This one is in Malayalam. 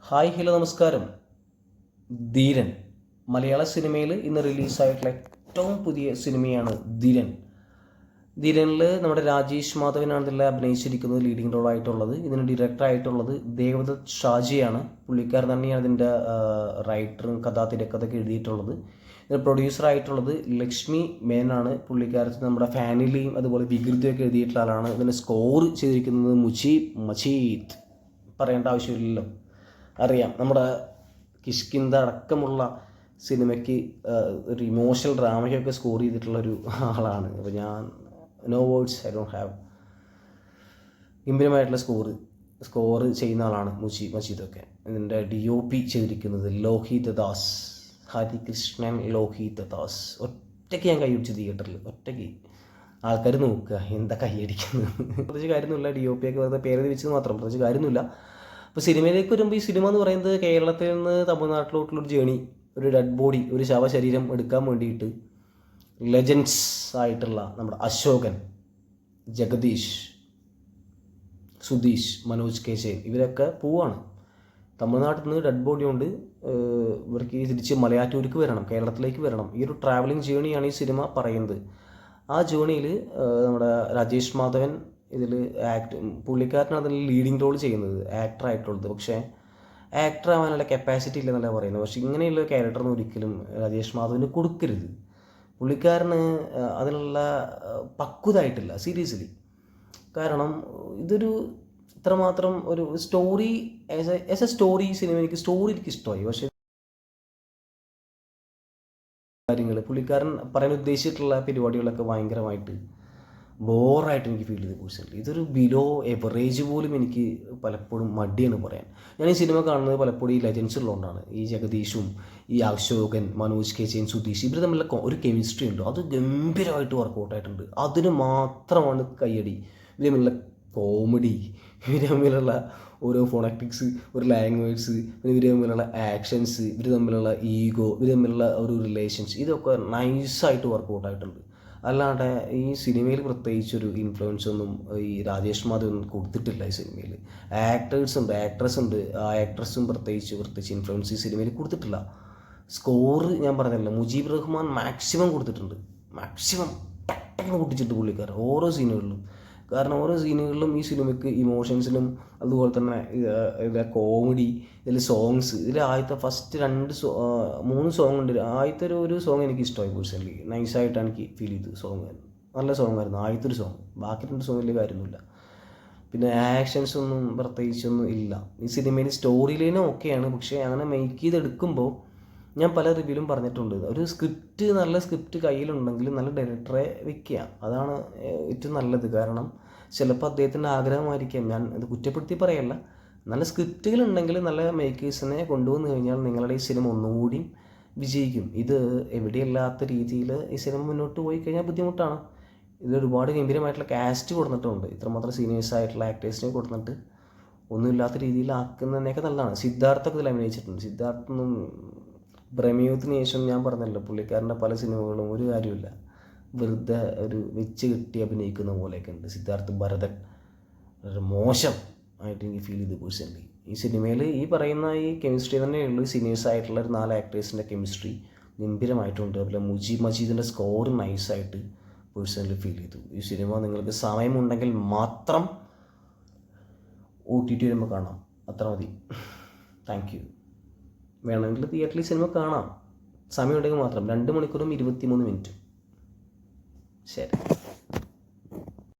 ഹായ് ഹലോ നമസ്കാരം. ധീരൻ മലയാള സിനിമയിൽ ഇന്ന് റിലീസായിട്ടുള്ള ഏറ്റവും പുതിയ സിനിമയാണ് ധീരൻ. ധീരനിൽ നമ്മുടെ രാജേഷ് മാധവനാണ് ഇതിൽ അഭിനയിച്ചിരിക്കുന്നത്, ലീഡിങ് റോളായിട്ടുള്ളത്. ഇതിന് ഡയറക്ടറായിട്ടുള്ളത് ദേവദത്ത് ഷാജിയാണ്. പുള്ളിക്കാരൻ തന്നെയാണ് ഇതിൻ്റെ റൈറ്ററും തിരക്കഥയൊക്കെ എഴുതിയിട്ടുള്ളത്. ഇതിന് പ്രൊഡ്യൂസറായിട്ടുള്ളത് ലക്ഷ്മി മേനാണ്. പുള്ളിക്കാരത്ത് നമ്മുടെ ഫാനിലിയും അതുപോലെ വികൃതിയൊക്കെ എഴുതിയിട്ടുള്ള ആളാണ്. ഇതിന് സ്കോർ ചെയ്തിരിക്കുന്നത് മജീദ്. പറയേണ്ട ആവശ്യമില്ലല്ലോ, അറിയാം. നമ്മുടെ കിഷ്കിന്ത അടക്കമുള്ള സിനിമയ്ക്ക് ഒരു ഇമോഷണൽ ഡ്രാമയ്ക്കൊക്കെ സ്കോർ ചെയ്തിട്ടുള്ളൊരു ആളാണ്. അപ്പോൾ ഞാൻ no words, I don't have. ഗംഭീരമായിട്ടുള്ള സ്കോർ ചെയ്യുന്ന ആളാണ് മജീദൊക്കെ. ഇതിൻ്റെ DOP ചെയ്തിരിക്കുന്നത് ലോഹിത് ദാസ്, ഹരികൃഷ്ണൻ ലോഹിത് ദാസ്. ഒറ്റയ്ക്ക് ഞാൻ കൈയടിച്ചു തിയേറ്ററിൽ, ഒറ്റയ്ക്ക്. ആൾക്കാർ നോക്കുക എന്താ കൈയടിക്കുന്നത്. പ്രത്യേകിച്ച് കാര്യമൊന്നുമില്ല. DOP ഒക്കെ വെറുതെ പേര് വെച്ചത് മാത്രം, പ്രത്യേകിച്ച് കാര്യമൊന്നുമില്ല. അപ്പോൾ സിനിമയിലേക്ക് വരുമ്പോൾ ഈ സിനിമ എന്ന് പറയുന്നത് കേരളത്തിൽ നിന്ന് തമിഴ്നാട്ടിലോട്ടുള്ളൊരു ജേണി, ഒരു ഡെഡ് ബോഡി, ഒരു ശവശരീരം എടുക്കാൻ വേണ്ടിയിട്ട് ലെജൻഡ്സ് ആയിട്ടുള്ള നമ്മുടെ അശോകൻ, ജഗദീഷ്, സുധീഷ്, മനോജ് കെ ജയൻ ഇവരൊക്കെ പോവാണ്. തമിഴ്നാട്ടിൽ നിന്ന് ഡെഡ് ബോഡി കൊണ്ട് ഇവർക്ക് തിരിച്ച് മലയാറ്റൂർക്ക് വരണം, കേരളത്തിലേക്ക് വരണം. ഈ ഒരു ട്രാവലിംഗ് ജേണിയാണ് ഈ സിനിമ പറയുന്നത്. ആ ജേണിയിൽ നമ്മുടെ രാജേഷ് മാധവൻ ഇതിൽ പുള്ളിക്കാരനാണ് അതിൽ ലീഡിങ് റോൾ ചെയ്യുന്നത്, ആക്ടറായിട്ടുള്ളത്. പക്ഷേ ആക്ടർ ആവാനുള്ള കപ്പാസിറ്റി ഇല്ലെന്നല്ല പറയുന്നത്. പക്ഷേ ഇങ്ങനെയുള്ള ക്യാരക്ടറൊന്നും ഒരിക്കലും രാജേഷ് മാധവന് കൊടുക്കരുത്. പുള്ളിക്കാരന് അതിനുള്ള പക്വതായിട്ടില്ല, സീരിയസ്ലി. കാരണം ഇതൊരു ഇത്രമാത്രം ഒരു story, as A story cinema എനിക്ക് ഇഷ്ടമായി. പക്ഷേ കാര്യങ്ങൾ പുള്ളിക്കാരൻ പറയാൻ ഉദ്ദേശിച്ചിട്ടുള്ള പരിപാടികളൊക്കെ ഭയങ്കരമായിട്ട് ബോറായിട്ട് എനിക്ക് ഫീൽ ചെയ്ത് പേഴ്സണലി. ഇതൊരു ബിലോ എവറേജ് പോലും എനിക്ക് പലപ്പോഴും മടിയാണ് പറയാൻ. ഞാൻ ഈ സിനിമ കാണുന്നത് പലപ്പോഴും ഈ ലെജൻസ് ഉള്ളതുകൊണ്ടാണ്. ഈ ജഗദീഷും ഈ അശോകൻ, മനോജ് കെ ജയൻ, സുധീഷ് ഇവർ തമ്മിലുള്ള ഒരു കെമിസ്ട്രി ഉണ്ട്. അത് ഗംഭീരമായിട്ട് വർക്കൗട്ടായിട്ടുണ്ട്. അതിന് മാത്രമാണ് കയ്യടി. ഇവർ തമ്മിലുള്ള കോമഡി, ഇവർ തമ്മിലുള്ള ഓരോ ഫോണാറ്റിക്സ്, ഒരു ലാംഗ്വേജ്, ഇവർ തമ്മിലുള്ള ആക്ഷൻസ്, ഇവർ തമ്മിലുള്ള ഈഗോ, ഇവർ തമ്മിലുള്ള ഒരു റിലേഷൻസ്, ഇതൊക്കെ നൈസായിട്ട് വർക്കൗട്ടായിട്ടുണ്ട്. അല്ലാണ്ട് ഈ സിനിമയിൽ പ്രത്യേകിച്ചൊരു ഇൻഫ്ലുവൻസ് ഒന്നും ഈ രാജേഷ് മാധവ് ഒന്നും കൊടുത്തിട്ടില്ല ഈ സിനിമയിൽ. ആക്ടേഴ്സ് ഉണ്ട്, ആക്ട്രസ് ഉണ്ട്. ആ ആക്ട്രസും പ്രത്യേകിച്ച് ഇൻഫ്ലുവൻസ് ഈ സിനിമയിൽ കൊടുത്തിട്ടില്ല. സ്കോർ ഞാൻ പറഞ്ഞല്ലോ, മുജീബ് റഹ്മാൻ മാക്സിമം കൊടുത്തിട്ടുണ്ട്. മാക്സിമം പെട്ടെന്ന് പൊട്ടിച്ചിട്ട് പുള്ളിക്കാരൻ ഓരോ സീനുകളിലും. കാരണം ഓരോ സീനുകളിലും ഈ സിനിമയ്ക്ക് ഇമോഷൻസിലും അതുപോലെ തന്നെ ഇതിലെ കോമഡി, ഇതിൽ സോങ്സ്, ഇതിൽ ആദ്യത്തെ ഫസ്റ്റ് 3 സോങ് ഉണ്ട്. ആദ്യത്തെ ഒരു സോങ് എനിക്ക് ഇഷ്ടമായി പേഴ്സണലി. നൈസായിട്ടാണ് എനിക്ക് ഫീൽ ചെയ്തത്. സോങ് നല്ല സോങ് ആയിരുന്നു ആദ്യത്തെ ഒരു സോങ്. ബാക്കി 2 സോങ് വലിയ കാര്യമൊന്നുമില്ല. പിന്നെ ആക്ഷൻസ് ഒന്നും പ്രത്യേകിച്ചൊന്നും ഇല്ല. ഈ സിനിമയിൽ സ്റ്റോറി ലൈനും ഓക്കെയാണ്. പക്ഷേ അങ്ങനെ മേക്ക് ചെയ്തെടുക്കുമ്പോൾ ഞാൻ പല റിവ്യൂലും പറഞ്ഞിട്ടുണ്ട്, ഒരു നല്ല സ്ക്രിപ്റ്റ് കയ്യിലുണ്ടെങ്കിൽ നല്ല ഡയറക്ടറെ വെക്കുക, അതാണ് ഏറ്റവും നല്ലത്. കാരണം ചിലപ്പോൾ അദ്ദേഹത്തിൻ്റെ ആഗ്രഹമായിരിക്കാം, ഞാൻ ഇത് കുറ്റപ്പെടുത്തി പറയല്ല. നല്ല സ്ക്രിപ്റ്റുകളുണ്ടെങ്കിൽ നല്ല മേക്കേഴ്സിനെ കൊണ്ടുവന്നു കഴിഞ്ഞാൽ നിങ്ങളുടെ ഈ സിനിമ ഒന്നുകൂടി വിജയിക്കും. ഇത് എവിടെയല്ലാത്ത രീതിയിൽ ഈ സിനിമ മുന്നോട്ട് പോയി കഴിഞ്ഞാൽ ബുദ്ധിമുട്ടാണ്. ഇത് ഒരുപാട് ഗംഭീരമായിട്ടുള്ള കാസ്റ്റ് കൊടുത്തിട്ടുണ്ട്. ഇത്രമാത്രം സീനിയേഴ്സ് ആയിട്ടുള്ള ആക്ടേഴ്സിനെ കൊടുത്തിട്ട് ഒന്നുമില്ലാത്ത രീതിയിൽ ആക്കുന്നതിനൊക്കെ നല്ലതാണ്. സിദ്ധാർത്ഥൊക്കെ ഇതിൽ അഭിനയിച്ചിട്ടുണ്ട്. സിദ്ധാർത്ഥൊന്നും പ്രമേയത്തിന് ശേഷം ഞാൻ പറഞ്ഞല്ലോ, പുള്ളിക്കാരൻ്റെ പല സിനിമകളും ഒരു കാര്യമില്ല, വെറുതെ ഒരു വെച്ച് കെട്ടി അഭിനയിക്കുന്ന പോലെയൊക്കെ ഉണ്ട്. സിദ്ധാർത്ഥ് ഭരതൻ ഒരു മോശം ആയിട്ട് എനിക്ക് ഫീൽ ചെയ്തു പേഴ്സണലി. ഈ സിനിമയിൽ ഈ പറയുന്ന ഈ കെമിസ്ട്രി തന്നെയുള്ളൂ. സീനിയേഴ്സ് ആയിട്ടുള്ള ഒരു 4 ആക്ടേഴ്സിൻ്റെ കെമിസ്ട്രി ഗംഭീരമായിട്ടുണ്ട്. അതുപോലെ മജീദിൻ്റെ സ്കോർ നൈസായിട്ട് പേഴ്സണലി ഫീൽ ചെയ്തു. ഈ സിനിമ നിങ്ങൾക്ക് സമയമുണ്ടെങ്കിൽ മാത്രം OTT വരുമ്പോൾ കാണാം, അത്ര മതി. Thank you. വേണമെങ്കിൽ തിയേറ്ററിൽ സിനിമ കാണാം, സമയമുണ്ടെങ്കിൽ മാത്രം. 2 മണിക്കൂറും 23 മിനിറ്റും. ശരി.